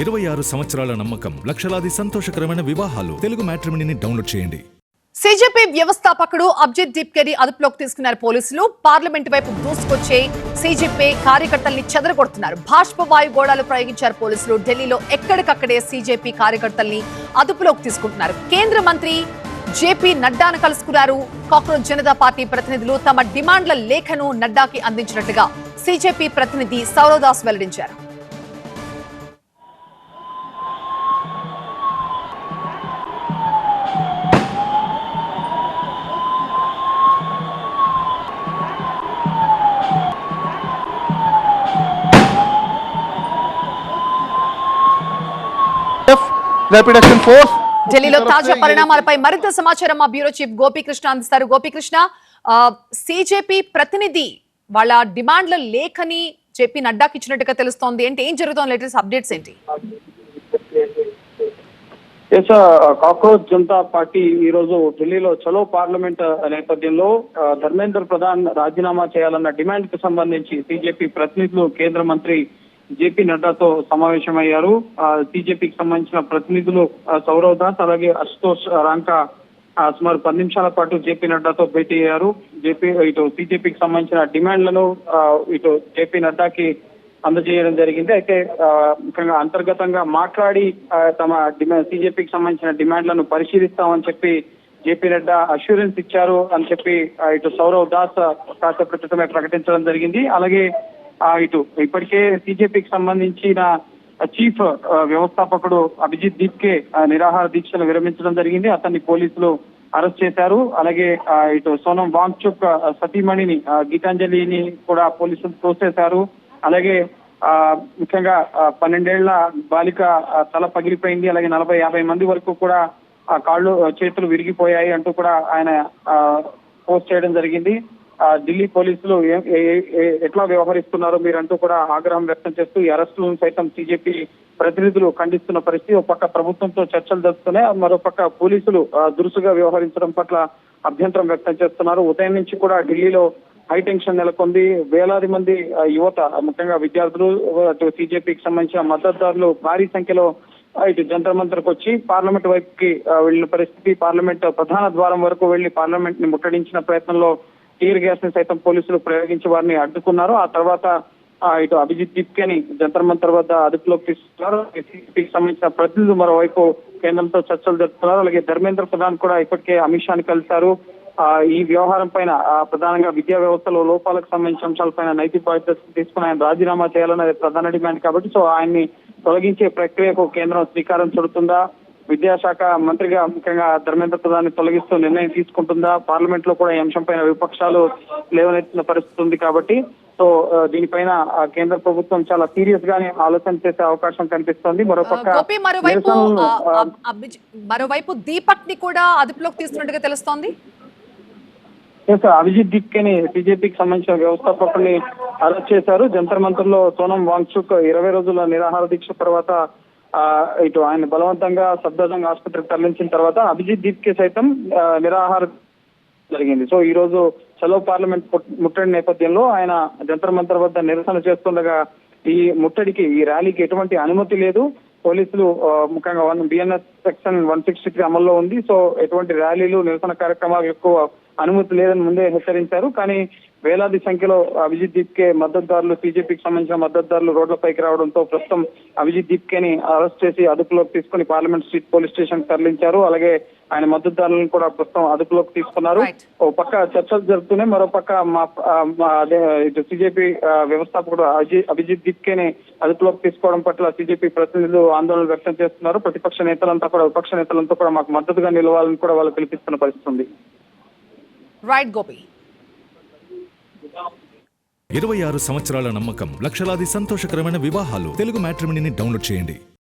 26 సంవత్సరాల నమ్మకం, లక్షలాది సంతోషకరమైన వివాహాలు. తెలుగు మ్యాట్రిమోనీని డౌన్లోడ్ చేయండి. సిజేపీ వ్యవస్థాపకుడు అభిజిత్ దీప్కేని అదుపులోకి తీసుకున్నారు పోలీసులు. పార్లమెంట్ వైపు దూసుకొచ్చే సిజేపీ కార్యకర్తల్ని చెదరగొడుతున్నారు. బాష్పవాయు గోళాలు ప్రయోగించారు పోలీసులు. ఢిల్లీలో ఎక్కడికక్కడే సిజేపీ కార్యకర్తల్ని అదుపులోకి తీసుకుంటున్నారు. కేంద్ర మంత్రి జేపీ నడ్డాను కలుసుకున్నారు. కాక్రోచ్ జనతా పార్టీ ప్రతినిధులు తమ డిమాండ్ల లేఖను నడ్డాకి అందించినట్లుగా సిజేపీ ప్రతినిధి సౌరవ్ దాస్ వెల్లడించారు. ఢిల్లీలో తాజా పరిణామాలపై మరింత సమాచారం మా బ్యూరో చీఫ్ గోపీకృష్ణ అందిస్తారు. గోపీకృష్ణ, సిజేపీ ప్రతినిధి వాళ్ళ డిమాండ్ల లేఖని జేపీ నడ్డాకి ఇచ్చినట్టుగా తెలుస్తోంది. ఏంటి ఏం జరుగుతోంది? లేటెస్ట్ అప్డేట్స్ ఏంటి? కాక్రోచ్ జనతా పార్టీ ఈ రోజు ఢిల్లీలో చలో పార్లమెంట్ నేపథ్యంలో ధర్మేంద్ర ప్రధాన్ రాజీనామా చేయాలన్న డిమాండ్ కు సంబంధించి సిజేపీ ప్రతినిధులు కేంద్ర మంత్రి జేపీ నడ్డాతో సమావేశమయ్యారు. సిజేపీకి సంబంధించిన ప్రతినిధులు సౌరవ్ దాస్ అలాగే అశుతోష్ రాంకా సుమారు 10 నిమిషాల పాటు జేపీ నడ్డాతో భేటీ అయ్యారు. ఇటు సిజేపీకి సంబంధించిన డిమాండ్లను ఇటు జేపీ నడ్డాకి అందజేయడం జరిగింది. అయితే ముఖ్యంగా అంతర్గతంగా మాట్లాడి తమ సిజేపీకి సంబంధించిన డిమాండ్లను పరిశీలిస్తామని చెప్పి జేపీ నడ్డా అష్యూరెన్స్ ఇచ్చారు అని చెప్పి ఇటు సౌరవ్ దాస్ కాసేపటి క్రితమే ప్రకటించడం జరిగింది. అలాగే ఇటు ఇప్పటికే సిజేపీకి సంబంధించిన చీఫ్ వ్యవస్థాపకుడు అభిజిత్ దీప్కే నిరాహార దీక్షలు విరమించడం జరిగింది. అతన్ని పోలీసులు అరెస్ట్ చేశారు. అలాగే ఇటు సోనం వాంగ్చుక్ సతీమణిని గీతాంజలిని కూడా పోలీసులు తోసేశారు. అలాగే ముఖ్యంగా 12 ఏళ్ల బాలిక తల పగిలిపోయింది. అలాగే 40-50 మంది వరకు కూడా కాళ్ళు చేతులు విరిగిపోయాయి అంటూ కూడా ఆయన పోస్ట్ చేయడం జరిగింది. ఢిల్లీ పోలీసులు ఎట్లా వ్యవహరిస్తున్నారో మీరంటూ కూడా ఆగ్రహం వ్యక్తం చేస్తూ ఈ అరెస్టులను సైతం సిజేపీ ప్రతినిధులు ఖండిస్తున్న పరిస్థితి. ఒక పక్క ప్రభుత్వంతో చర్చలు జరుపుతున్నాయి, మరోపక్క పోలీసులు దురుసుగా వ్యవహరించడం పట్ల అభ్యంతరం వ్యక్తం చేస్తున్నారు. ఉదయం నుంచి కూడా ఢిల్లీలో హై టెన్షన్ నెలకొంది. వేలాది మంది యువత, ముఖ్యంగా విద్యార్థులు, సిజేపీకి సంబంధించిన మద్దతుదారులు భారీ సంఖ్యలో ఇటు జంతర్ మంతర్కి వచ్చి పార్లమెంట్ వైపుకి వెళ్లిన పరిస్థితి. పార్లమెంట్ ప్రధాన ద్వారం వరకు వెళ్లి పార్లమెంట్ ని ముట్టడించిన ప్రయత్నంలో టీర్ గ్యాస్ ని సైతం పోలీసులు ప్రయోగించి వారిని అడ్డుకున్నారు. ఆ తర్వాత ఇటు అభిజిత్ దీప్కేని జంతర్ మంతర్ వద్ద అదుపులోకి తీసుకున్నారు. సిజేపీకి సంబంధించిన ప్రతినిధులు మరోవైపు కేంద్రంతో చర్చలు జరుపుతున్నారు. అలాగే ధర్మేంద్ర ప్రధాన్ కూడా ఇప్పటికే అమిత్ షాని కలిశారు. ఈ వ్యవహారం పైన ప్రధానంగా విద్యా వ్యవస్థలో లోపాలకు సంబంధించిన అంశాలపైన నైతిక బాధ్యత తీసుకుని ఆయన రాజీనామా చేయాలన్నది ప్రధాన డిమాండ్ కాబట్టి సో ఆయన్ని తొలగించే ప్రక్రియకు కేంద్రం శ్రీకారం చుడుతుందా, విద్యాశాఖ మంత్రిగా ముఖ్యంగా ధర్మేంద్ర ప్రధాన్ తొలగిస్తూ నిర్ణయం తీసుకుంటుందా, పార్లమెంట్ లో కూడా ఈ అంశం పైన విపక్షాలు లేవనెత్తిన పరిస్థితి ఉంది కాబట్టి సో దీనిపైన కేంద్ర ప్రభుత్వం చాలా సీరియస్ గానే ఆలోచన చేసే అవకాశం కనిపిస్తోంది. మరోవైపు దీపక్ ని కూడా అదుపులోకి తీసుకున్నట్టుగా తెలుస్తోంది. అభిజిత్ దీప్కేని సిజేపీకి సంబంధించిన వ్యవస్థాపకుల్ని అరెస్ట్ చేశారు. జంతర్ మంతర్లో సోనం వాంగ్చుక్ 20 రోజుల నిరాహార దీక్ష తర్వాత ఇటు ఆయన బలవంతంగా సఫ్దర్జంగ్ ఆసుపత్రికి తరలించిన తర్వాత అభిజిత్ దీప్కే సైతం నిరాహార జరిగింది. సో ఈ రోజు చలో పార్లమెంట్ ముట్టడి నేపథ్యంలో ఆయన జంతర్ మంతర్ వద్ద నిరసన చేస్తుండగా ఈ ముట్టడికి, ఈ ర్యాలీకి ఎటువంటి అనుమతి లేదు. పోలీసులు ముఖ్యంగా బిఎన్ఎస్ సెక్షన్ 163 అమల్లో ఉంది. సో ఎటువంటి ర్యాలీలు, నిరసన కార్యక్రమాలు ఎక్కువ అనుమతి లేదని ముందే హెచ్చరించారు. కానీ వేలాది సంఖ్యలో అభిజిత్ దీప్కే మద్దతుదారులు, సిజేపీకి సంబంధించిన మద్దతుదారులు రోడ్లపైకి రావడంతో ప్రస్తుతం అభిజిత్ దీప్కేని అరెస్ట్ చేసి అదుపులోకి తీసుకుని పార్లమెంట్ స్ట్రీట్ పోలీస్ స్టేషన్ తరలించారు. అలాగే ఆయన మద్దతుదారులను కూడా ప్రస్తుతం అదుపులోకి తీసుకున్నారు. ఓ పక్క చర్చలు జరుపుతూనే మరో పక్క ఇటు సిజేపీ వ్యవస్థాపకుడు అభిజిత్ దీప్కేని అదుపులోకి తీసుకోవడం పట్ల సిజేపీ ప్రతినిధులు ఆందోళన వ్యక్తం చేస్తున్నారు. ప్రతిపక్ష నేతలంతా కూడా, విపక్ష నేతలంతా కూడా మాకు మద్దతుగా నిలవాలని కూడా వాళ్ళు పిలిపిస్తున్న పరిస్థితి ఉంది. రైట్ గోపి. 26 సంవత్సరాల నమ్మకం, లక్షలాది సంతోషకరమైన వివాహాలు. తెలుగు మ్యాట్రిమోనీని డౌన్లోడ్ చేయండి.